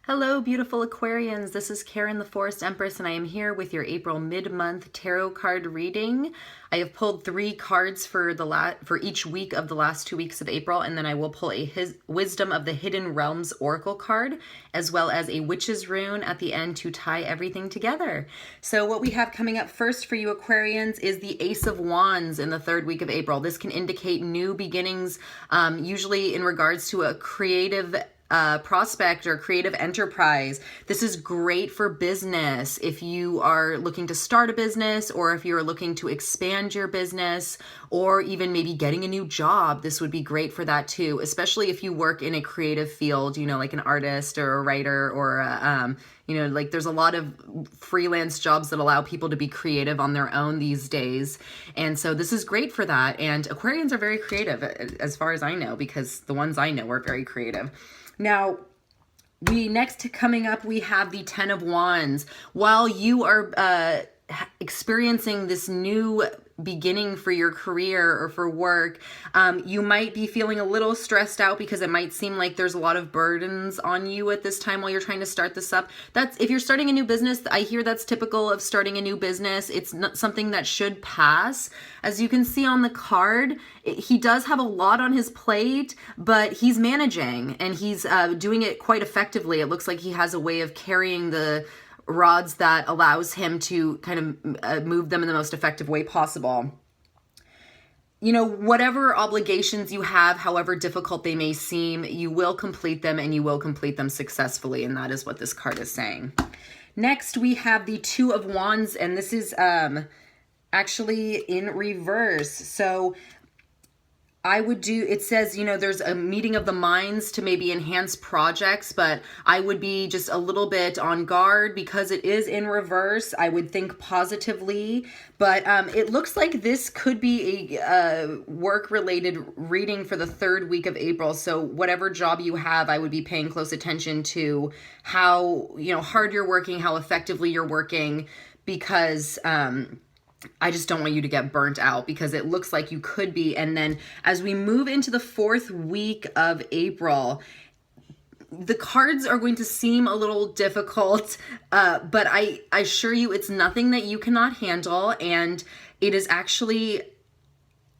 Hello, beautiful Aquarians. This is Karen, the Forest Empress, and I am here with your April mid-month tarot card reading. I have pulled 3 cards for each week of the last 2 weeks of April, and then I will pull a Wisdom of the Hidden Realms Oracle card, as well as a Witch's Rune at the end to tie everything together. So what we have coming up first for you Aquarians is the Ace of Wands in the 3rd week of April. This can indicate new beginnings, usually in regards to a creative prospect or creative enterprise. This is great for business if you are looking to start a business, or if you're looking to expand your business, or even maybe getting a new job. This would be great for that too, especially if you work in a creative field, like an artist or a writer or like there's a lot of freelance jobs that allow people to be creative on their own these days. And so this is great for that. And Aquarians are very creative as far as I know, because the ones I know are very creative. Now, next coming up, we have the 10 of Wands. While you are experiencing this new beginning for your career or for work, you might be feeling a little stressed out because it might seem like there's a lot of burdens on you at this time while you're trying to start this up. If you're starting a new business, I hear that's typical of starting a new business. It's not something that should pass. As you can see on the card, he does have a lot on his plate, but he's managing and he's doing it quite effectively. It looks like he has a way of carrying the rods that allows him to kind of move them in the most effective way possible. Whatever obligations you have, however difficult they may seem, you will complete them, and you will complete them successfully, and that is what this card is saying. Next, we have the 2 of Wands, and this is actually in reverse. So it says, there's a meeting of the minds to maybe enhance projects, but I would be just a little bit on guard because it is in reverse. I would think positively, but it looks like this could be a work-related reading for the 3rd week of April. So whatever job you have, I would be paying close attention to how, hard you're working, how effectively you're working, because I just don't want you to get burnt out, because it looks like you could be. And then as we move into the 4th week of April, the cards are going to seem a little difficult, but I assure you it's nothing that you cannot handle, and it is actually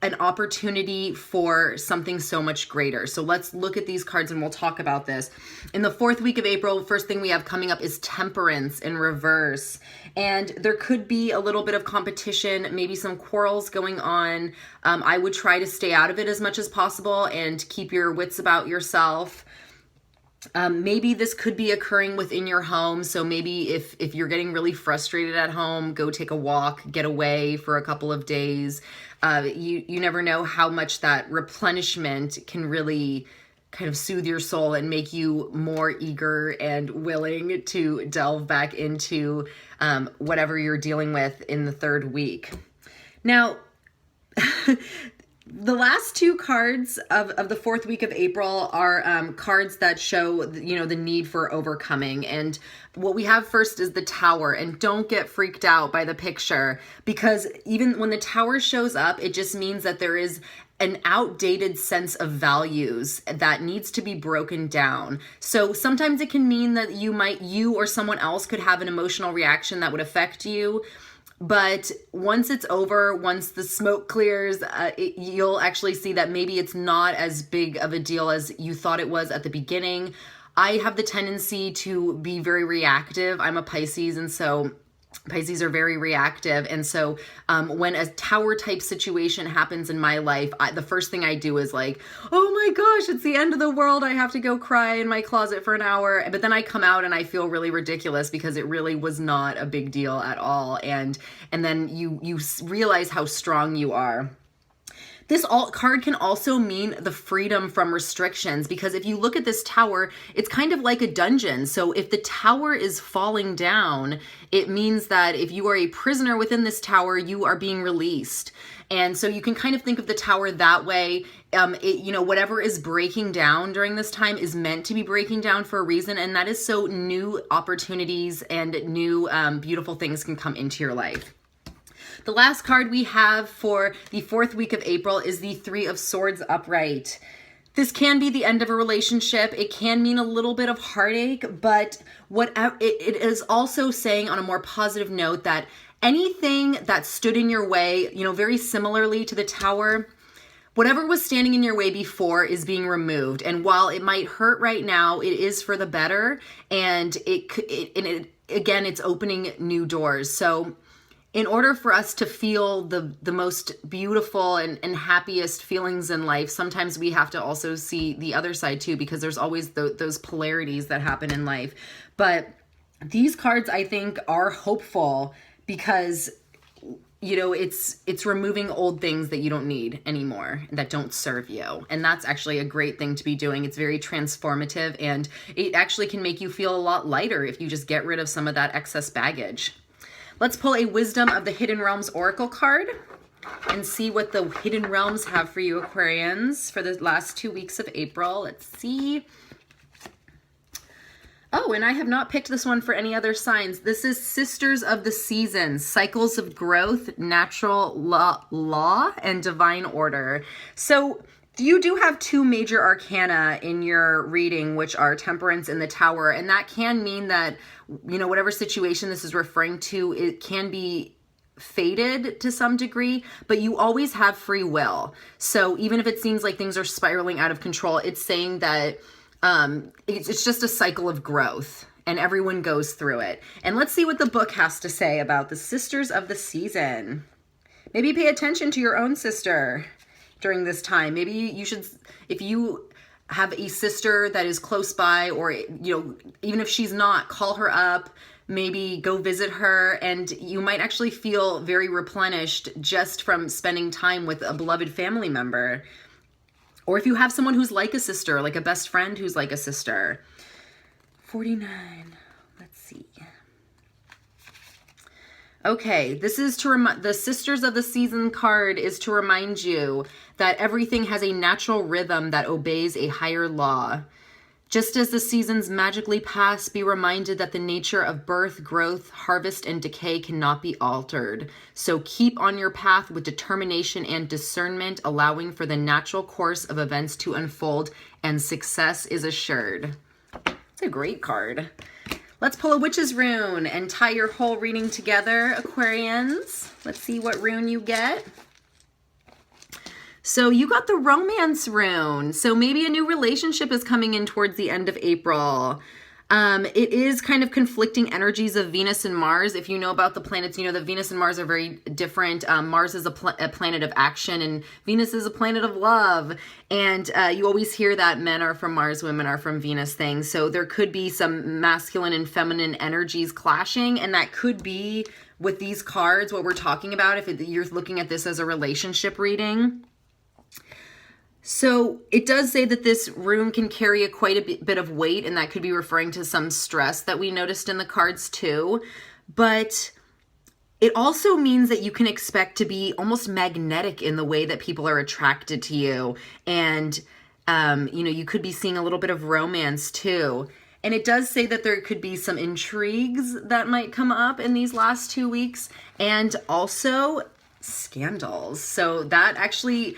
an opportunity for something so much greater. So let's look at these cards and we'll talk about this. In the 4th week of April, first thing we have coming up is Temperance in reverse. And there could be a little bit of competition, maybe some quarrels going on. I would try to stay out of it as much as possible and keep your wits about yourself. Maybe this could be occurring within your home. So maybe if you're getting really frustrated at home, go take a walk, get away for a couple of days. You never know how much that replenishment can really kind of soothe your soul and make you more eager and willing to delve back into whatever you're dealing with in the 3rd week. Now, the last 2 cards of the 4th week of April are cards that show, the need for overcoming. And what we have first is the Tower. And don't get freaked out by the picture, because even when the Tower shows up, it just means that there is an outdated sense of values that needs to be broken down. So sometimes it can mean that you or someone else could have an emotional reaction that would affect you. But once it's over, once the smoke clears, you'll actually see that maybe it's not as big of a deal as you thought it was at the beginning. I have the tendency to be very reactive. I'm a Pisces, and so Pisces are very reactive. And so when a Tower type situation happens in my life, the first thing I do is like, oh my gosh, it's the end of the world. I have to go cry in my closet for an hour. But then I come out and I feel really ridiculous because it really was not a big deal at all. And then you realize how strong you are. This card can also mean the freedom from restrictions, because if you look at this Tower, it's kind of like a dungeon. So if the Tower is falling down, it means that if you are a prisoner within this Tower, you are being released. And so you can kind of think of the Tower that way. Whatever is breaking down during this time is meant to be breaking down for a reason. And that is so new opportunities and new beautiful things can come into your life. The last card we have for the 4th week of April is the 3 of Swords upright. This can be the end of a relationship. It can mean a little bit of heartache, but it is also saying on a more positive note that anything that stood in your way, you know, very similarly to the Tower, whatever was standing in your way before is being removed. And while it might hurt right now, it is for the better. And again, it's opening new doors. So in order for us to feel the most beautiful and happiest feelings in life, sometimes we have to also see the other side too, because there's always those polarities that happen in life. But these cards, I think, are hopeful because, you know, it's removing old things that you don't need anymore, that don't serve you. And that's actually a great thing to be doing. It's very transformative, and it actually can make you feel a lot lighter if you just get rid of some of that excess baggage. Let's pull a Wisdom of the Hidden Realms Oracle card and see what the Hidden Realms have for you, Aquarians, for the last 2 weeks of April. Let's see. Oh, and I have not picked this one for any other signs. This is Sisters of the Seasons, Cycles of Growth, Natural Law, and Divine Order. So you do have 2 major arcana in your reading, which are Temperance and the Tower. And that can mean that, you know, whatever situation this is referring to, it can be fated to some degree, but you always have free will. So even if it seems like things are spiraling out of control, it's saying that it's just a cycle of growth, and everyone goes through it. And let's see what the book has to say about the Sisters of the Season. Maybe pay attention to your own sister during this time. Maybe you should, if you have a sister that is close by, or, you know, even if she's not, call her up, maybe go visit her, and you might actually feel very replenished just from spending time with a beloved family member. Or if you have someone who's like a sister, like a best friend who's like a sister. 49. Let's see. Okay, this is to remind, the Sisters of the Season card is to remind you that everything has a natural rhythm that obeys a higher law. Just as the seasons magically pass, be reminded that the nature of birth, growth, harvest, and decay cannot be altered. So keep on your path with determination and discernment, allowing for the natural course of events to unfold, and success is assured. It's a great card. Let's pull a Witch's rune and tie your whole reading together, Aquarians. Let's see what rune you get. So you got the Romance rune. So maybe a new relationship is coming in towards the end of April. It is kind of conflicting energies of Venus and Mars. If you know about the planets, you know that Venus and Mars are very different. Mars is a planet of action, and Venus is a planet of love. And you always hear that men are from Mars, women are from Venus things. So there could be some masculine and feminine energies clashing, and that could be with these cards what we're talking about if you're looking at this as a relationship reading. So it does say that this rune can carry quite a bit of weight, and that could be referring to some stress that we noticed in the cards too. But it also means that you can expect to be almost magnetic in the way that people are attracted to you. And, you know, you could be seeing a little bit of romance too. And it does say that there could be some intrigues that might come up in these last 2 weeks, and also scandals. So that actually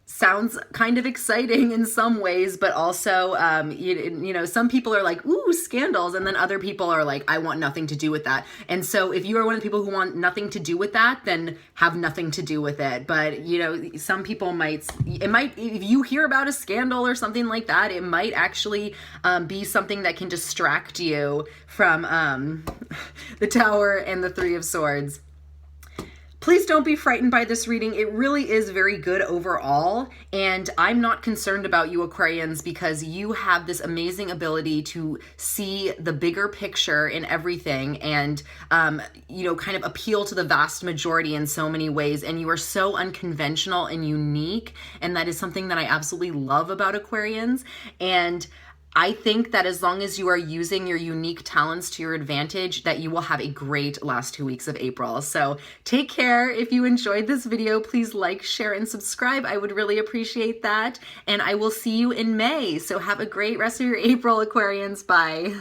sounds kind of exciting in some ways, but also, you know, some people are like, ooh, scandals. And then other people are like, I want nothing to do with that. And so if you are one of the people who want nothing to do with that, then have nothing to do with it. But, you know, some people might, if you hear about a scandal or something like that, it might actually be something that can distract you from the Tower and the Three of Swords. Please don't be frightened by this reading. It really is very good overall, and I'm not concerned about you, Aquarians, because you have this amazing ability to see the bigger picture in everything and, you know, kind of appeal to the vast majority in so many ways, and you are so unconventional and unique, and that is something that I absolutely love about Aquarians. And I think that as long as you are using your unique talents to your advantage, that you will have a great last 2 weeks of April. So take care. If you enjoyed this video, please like, share, and subscribe. I would really appreciate that. And I will see you in May. So have a great rest of your April, Aquarians. Bye.